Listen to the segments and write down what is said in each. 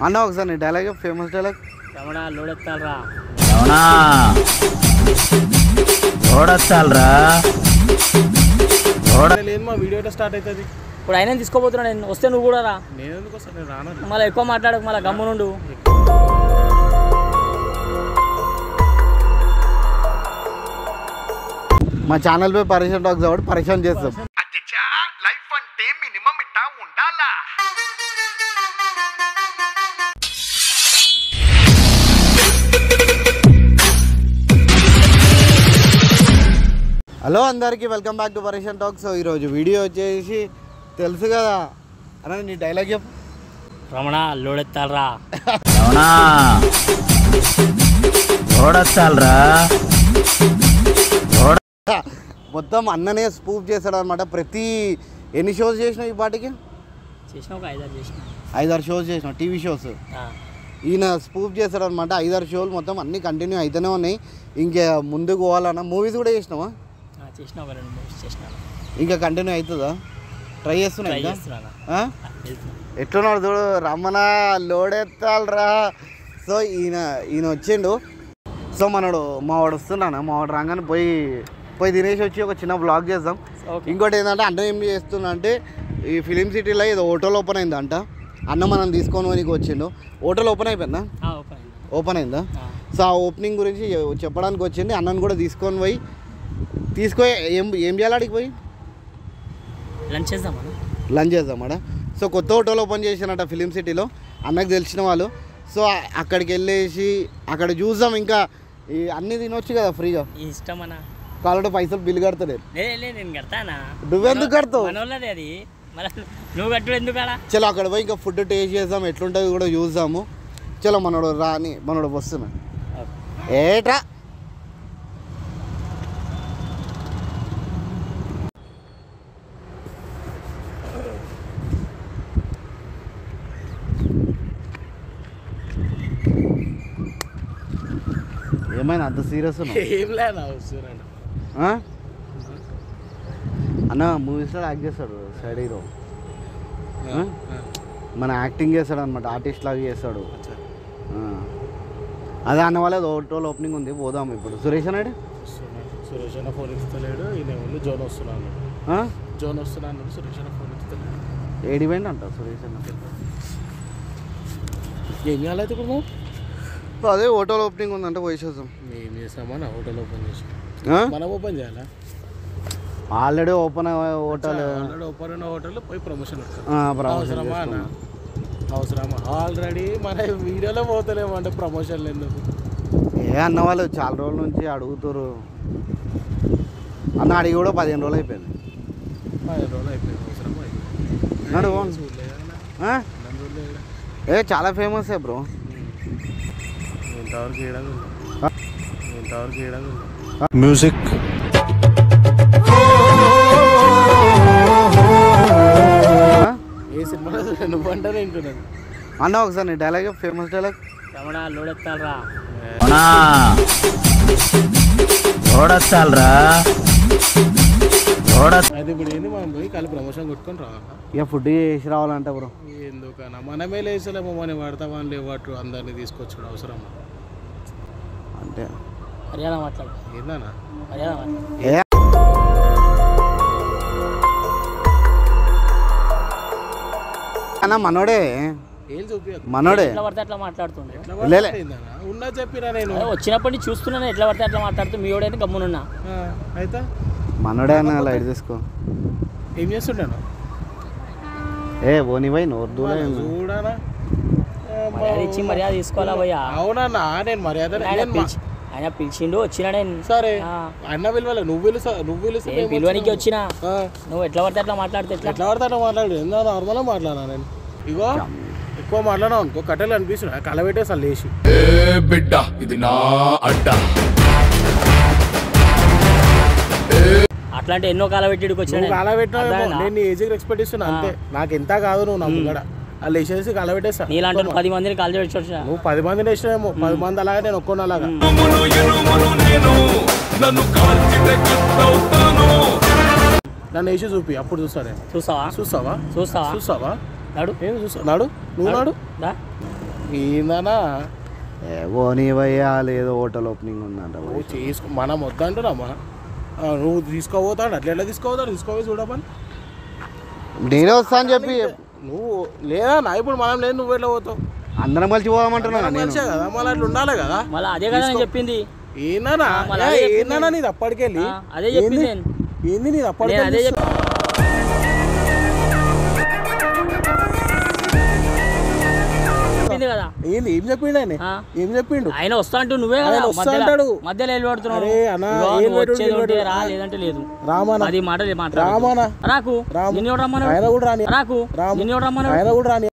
అన్న ఒకసారి నీ డైలాగ్ ఫేమస్ డైలాగ్. రమణ లోడెత్తాలరా. రమణ లోడెత్తాలరా. లేదు మా వీడియో స్టార్ట్ అవుతుంది. ఇప్పుడు అయినా తీసుకోబోతున్నా నేను. వస్తే నువ్వు కూడా రా. నేను ఎందుకు వస్తాను, నేను రాను. మళ్ళీ ఎక్కువ మాట్లాడకు, మళ్ళీ గమ్మునుండు. మా ఛానల్ పై పరేషన్ టాక్స్ కాబట్టి పరేషన్ చేస్తాం. హలో అందరికీ వెల్కమ్ బ్యాక్ టు పరేషన్ టాక్స్. ఈరోజు వీడియో వచ్చేసి తెలుసు కదా అన్న, నీ డైలాగ్ చెప్పు. రమణ లోడెత్తాలరా. రమణ లోడెత్తాలరా. మొత్తం అన్ననే స్పూఫ్ చేశాడు అనమాట. ప్రతి ఎన్ని షోస్ చేసినావు ఈ పాటికి? చేసిన ఒక 5-6 చేసిన. 5-6 షోస్ చేసినావు, టీవీ షోస్. ఈయన స్పూఫ్ చేశాడు అనమాట. 5-6 షోలు మొత్తం అన్నీ కంటిన్యూ అయితేనే ఉన్నాయి. ఇంకా ముందుకు పోవాలన్నా. మూవీస్ కూడా చేసినావా? చేసిన ఒక 2 మూవీస్ చేసిన. ఇంకా కంటిన్యూ అవుతుందా? ట్రై చేస్తున్నా ఇంకా. ఎట్లున్నాడు చూడు, రమణ లోడెత్తాలరా. సో ఈయన వచ్చిండు. సో మావాడు వస్తున్నాను. మావాడు రాగానే పోయి తినేసి వచ్చి ఒక చిన్న బ్లాగ్ చేద్దాం. ఇంకోటి ఏంటంటే అన్న ఏం చేస్తున్నా అంటే, ఈ ఫిలిం సిటీలో ఏదో హోటల్ ఓపెన్ అయిందంట. అన్న మనం తీసుకొని పోనీకి వచ్చిండు. హోటల్ ఓపెన్ అయిపోయిందా? ఓపెన్ అయిందా? సో ఆ ఓపెనింగ్ గురించి చెప్పడానికి వచ్చింది. అన్నను కూడా తీసుకొని పోయి ఏం చేయాలి అడిగి పోయి లంచ్ చేద్దామా. సో కొత్త హోటల్ ఓపెన్ చేసినట్ట ఫిలిం సిటీలో, అన్నకు తెలిసిన వాళ్ళు. సో అక్కడికి వెళ్ళేసి అక్కడ చూద్దాం. ఇంకా అన్నీ తినొచ్చు కదా ఫ్రీగా. ఇష్టమన్నా కావాలంటే పైసలు బిల్లు కడతలేదు. నేను కడతానా? నువ్వెందుకు కడతావు? అది నువ్వు కట్టు ఎందుకు? చలో అక్కడ పోయి ఇంకా ఫుడ్ టేస్ట్ చేద్దాం, ఎట్లుంటుంది కూడా చూద్దాము. చలో మనోడు వస్తున్నా. ఏట్రా ఏమైనా అంత సీరియస్ అన్న? మూవీస్లో యాక్ట్ చేస్తాడు సైడ్ హీరో. మన యాక్టింగ్ చేస్తాడు అనమాట, ఆర్టిస్ట్ లాగా చేస్తాడు. అదే అన్న వాళ్ళ హోటల్ ఓపెనింగ్ ఉంది, పోదాం ఇప్పుడు. సురేష్ అన్నాడు. సురేష్ అన్న ఫోన్ ఇస్తలేడు. ఈయన జోన్ వస్తున్నాను. సురేష్ అన్న ఫోన్ ఇస్తలేడు. ఏడి పోయింది అంట సురేష్ అన్న. ఏం చేయాలైతే ఇప్పుడు అదే హోటల్ ఓపెనింగ్ ఉందంటే పోయేసేద్దాం. ఏం చేస్తామన్నా? హోటల్ ఓపెన్ చేసి మనం ఓపెన్ చేయాలా? ఆల్రెడీ ఓపెన్ హోటల్ పోయి ప్రమోషన్ అవసరమా? ఆల్రెడీ మన వీడియోలో పోతలేము అంటే ప్రమోషన్లు ఎందుకు? అన్న వాళ్ళు చాలా రోజుల నుంచి అడుగుతారు. అన్న అడిగి కూడా 15 రోజులు అయిపోయింది. 15 రోజులు అయిపోయింది. అవసరమా? చాలా ఫేమస్ బ్రో. మ్యూజిక్ ఏ సినిమా నువ్వు అంటే వింటున్నాను అన్న. ఒకసారి నీ డైలాగ్ ఫేమస్ డైలాగ్. రమణ లోడెత్తాలరా. రమణ లోడెత్తాలరా. అయితే ఇప్పుడు ఏంది, మనం పోయి కలిసి ప్రమోషన్ కొట్టుకొని రావాలా? ఇక ఫుడ్ చేసి రావాలంట బ్రో. ఎందుకన్నా మనమే లేచలేమో, మనం పడతామని లేవట్టు అందరినీ తీసుకొచ్చాడు అవసరం అంటే. మర్యాద మాట్లాడు. ఏందన్నా మర్యాద మాట్లాడు. అన్న మనోడే, ఏం చూపి మనోడే. ఎట్లా పడితే అట్లా మాట్లాడుతుండే. ఉన్నా చెప్పినా నేను వచ్చినప్పటి నుంచి చూస్తున్నాను. ఎట్లా పడితే అట్లా మాట్లాడుతూ మీ వాడైతే గమ్మునున్నా. అయితే మనోడే అన్న, లైట్ తీసుకో. ఏం చేస్తుంటాను? ఓని పోయి నోరు చూడనా? మర్యాద ఇచ్చి మర్యాద తీసుకోవాలా భయ్యా? అవునన్నా, నేను మర్యాద ఆయన పిలిచిండు, వచ్చినా నేను. సరే అన్న పిలవాలి, నువ్వు పిలిస్తే పిలువనికి వచ్చినా. నువ్వు ఎట్లా పడితే అట్లా మాట్లాడితే ఎట్లా పడితే అట్లా మాట్లాడు. ఎంత నార్మల్గా మాట్లాడా నేను. ఇగో ఎక్కువ మాట్లాడినావు అనుకో, కట్టెలు అనిపిస్తున్నా కలబెట్టే అసలు లేచి. బిడ్డ ఇది నా అడ్డ. అట్లాంటి ఎన్నో కాలబెట్టి వచ్చిన కాలబెట్టినా నేను నీ ఏజ్కి రెస్పెక్ట్ ఇస్తున్నా అంతే. నాకు ఎంత కాదు, నువ్వు నా ముంగడ వాళ్ళు వేసేసి కలబెట్టేస్తా. నీలాంటి 10 మందిని కాల్ చేసి వచ్చిన. నువ్వు 10 మందిని వేసినావేమో, 10 మంది అలాగా నేను ఒక్కడు అలాగా. నన్ను వేసి చూపి, అప్పుడు చూస్తాను. చూస్తావా? చూస్తావా? చూస్తావా? చూస్తావా? నాడు ఏం చూస్తావు? నాడు నువ్వు నాడు ఏందన్నా ఓనీ భయ్యా లేదో హోటల్ ఓపెనింగ్ ఉందంట నువ్వు చేసుకో మనం వద్దంటున్నామా నువ్వు తీసుకోపోతాడు అట్లా ఎట్లా తీసుకోపోతాడు తీసుకోపోయి చూడమని నేనే వస్తా అని చెప్పి నువ్వు లేదా నా ఇప్పుడు మనం లేదు నువ్వు ఎట్లా పోతావు అందరం కలిసి పోదామంటున్నా నేను మనిషే కదా మళ్ళీ అట్లా ఉండాలి కదా మళ్ళీ అదే కదా నేను చెప్పింది ఏందన్నా మళ్ళీ అదే చెప్పింది. ఏందన్నా నీది అప్పటికెళ్ళి అదే చెప్పింది నేను. ఏంది నీది నేను అప్పటికెళ్ళి అదే చెప్పి చెప్పింది కదా ఏంది ఏం చెప్పిండు ఆయన ఆ. ఏం చెప్పిండు ఆయన వస్తా అంటూ నువ్వే కదా ఆయన వస్తా మధ్యలో- అంటాడు. మధ్యలో వెళ్ళబడుతున్నావు అరే అన్నా, ఇగో ఏం నువ్వు పెట్టుడు, వచ్చేది ఏం ఉంటే పెట్టుడు? రా లేదంటే లేదు రామనా అది మాటలు మాట్లాడు రామనా రాకు రాము. నిన్ను ఎవడు రమ్మన్నాడు? ఆయన కూడా రాని రాకు రాము. నిన్ను ఎవడు రమ్మన్నాడు? ఆయన కూడా రాని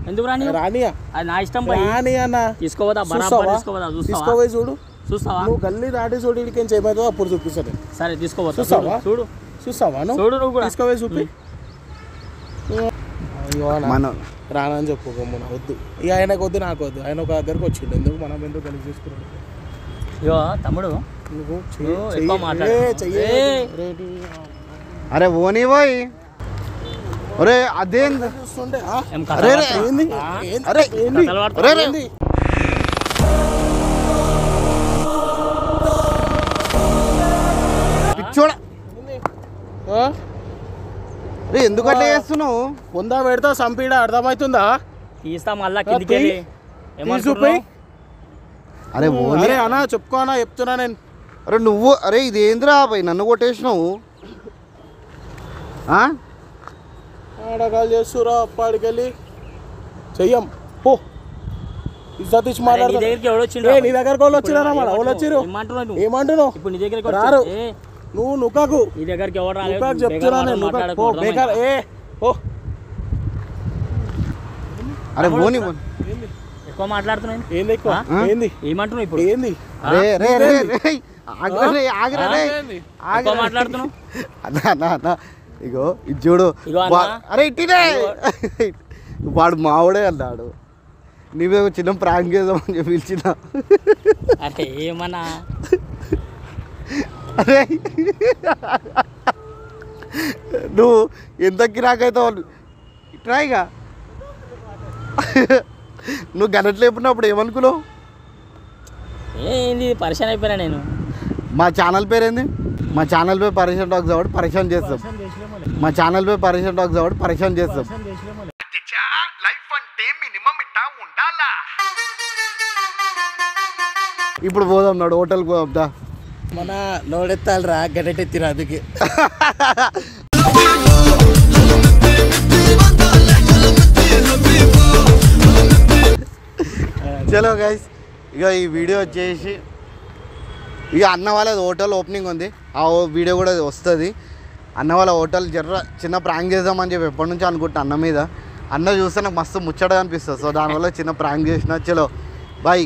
ఎందుకు రాని రానియా అది నా ఇష్టం పోయి రాని అన్న తీసుకోవదా బరాబర్ చూస్తావా? తీసుకోవదా చూస్తావా తీసుకోపోయి చూడు చూస్తావా నువ్వు గల్లీ దాటి చూడు ఇడికి ఏమైతుందో అప్పుడు చూపిస్తాను సరే తీసుకోవద్దు చూస్తావా? చూడు చూస్తావా నువ్వు చూడు నువ్వు కూడా తీసుకోపోయి చూపి అయ్యో అన్న. మనం రానని చెప్పు గమ్మున వద్దు ఇక ఆయనకు వద్దు నాకు వద్దు ఆయన ఒక దగ్గరకు వచ్చిండు ఎందుకు మనం ఎందుకు కలిసి చేసుకున్నాడు ఇగో తమ్ముడు నువ్వు నువ్వు ఎక్కువ మాట్లాడు. అరే ఓనీ పోయి ఒరే అదేంది చూస్తుంటే ఏం అరే, కథలు అరే. ఏంది పడతావా? అరే ఏంది కథలు అరే, పడతావా? అరే. ఏంది పిచ్చోడా ఆ? రే ఎందుకు అట్లా చేస్తున్నావు పొందా పెడతా సంపీడ అర్థమవుతుందా తీస్తా మళ్ళా కిందికి వెళ్ళి చూపి ఏమనుకుంటున్నావు? అరే ఓనీ అరే అన్నా చెప్పుకో అన్నా చెప్తున్నా నేను అరే నువ్వు అరే ఇదేంద్రా పోయి నన్ను కొట్టేసినావు ఆ? ఆడగాలు చేస్తురా అప్పటికెళ్ళి చెయ్యం పో ఇజ్జత్ ఇచ్చి అరే, నీ మాట్లాడతా దగ్గరికి ఎవడు వచ్చిండు? ఏ, నీ దగ్గరకు వాళ్ళు వచ్చినారా మన వాళ్ళు వచ్చిర్రు ఏమంటున్నావు నువ్వు? ఏమంటున్నావు ఇప్పుడు నీ దగ్గరికి రారు. వచ్చి- ఏ, నువ్వు నుక్కకు నీ దగ్గరికి ఎవరు రాలేదు? నుక్కకు బేకార్ చెప్తున్నా మాటలు నేను నుక్కకు మాట్లాడకు, పో అర్థమైందా? బేకార్ ఏ ఓ అరే ఓనీ పోనీ. ఎక్కువ మాట్లాడుతున్నాను ఏంది ఎక్కువ ఆ? ఏంది ఏమంటున్నావు ఇప్పుడు ఏంది రే రే రే రే ఆగ్రా రే ఆగ్రా రే ఎక్కువ ఆగ్రా మాట్లాడుతున్నావు అన్నా అన్నా అన్నా ఇగో ఇది చూడు ఇగో అన్నా. అరే ఇట్టినే వాడు మావుడే అన్నాడు నీవే చిన్న ప్రాంక్ చేద్దామని చెప్పి పిలిచిన అరే ఏమన్నా అరే నువ్వు ఎంత గిరాకైతావు ఇట్రాయిగా నువ్వు గనట్లు లేపున్నప్పుడు ఏమనుకున్నావు ఏంది పరిచయం అయిపోయినా నేను మా ఛానల్ పేరేంది మా ఛానల్ పేరు పరేషన్ టాక్స్ కాబట్టి పరిచయం చేస్తాం మా ఛానల్ పేరు పరేషన్ టాక్స్ కాబట్టి పరిచయం చేస్తాం ఇప్పుడు పోదాం నాడు హోటల్కి పోదాం దా మన లోడెత్తాలి రా గడ్డెత్తిరా అందుకే చలో గైస్ ఇక ఈ వీడియో వచ్చేసి ఇక అన్న వాళ్ళది హోటల్ ఓపెనింగ్ ఉంది ఆ వీడియో కూడా వస్తుంది అన్న వాళ్ళ హోటల్ జర్ర చిన్న ప్రాంక్ చేద్దామని చెప్పి ఎప్పటి నుంచో అనుకుంటా అన్న మీద అన్న చూస్తే నాకు మస్తు ముచ్చటగా అనిపిస్తుంది సో దానివల్ల చిన్న ప్రాంక్ చేసిన చలో బాయ్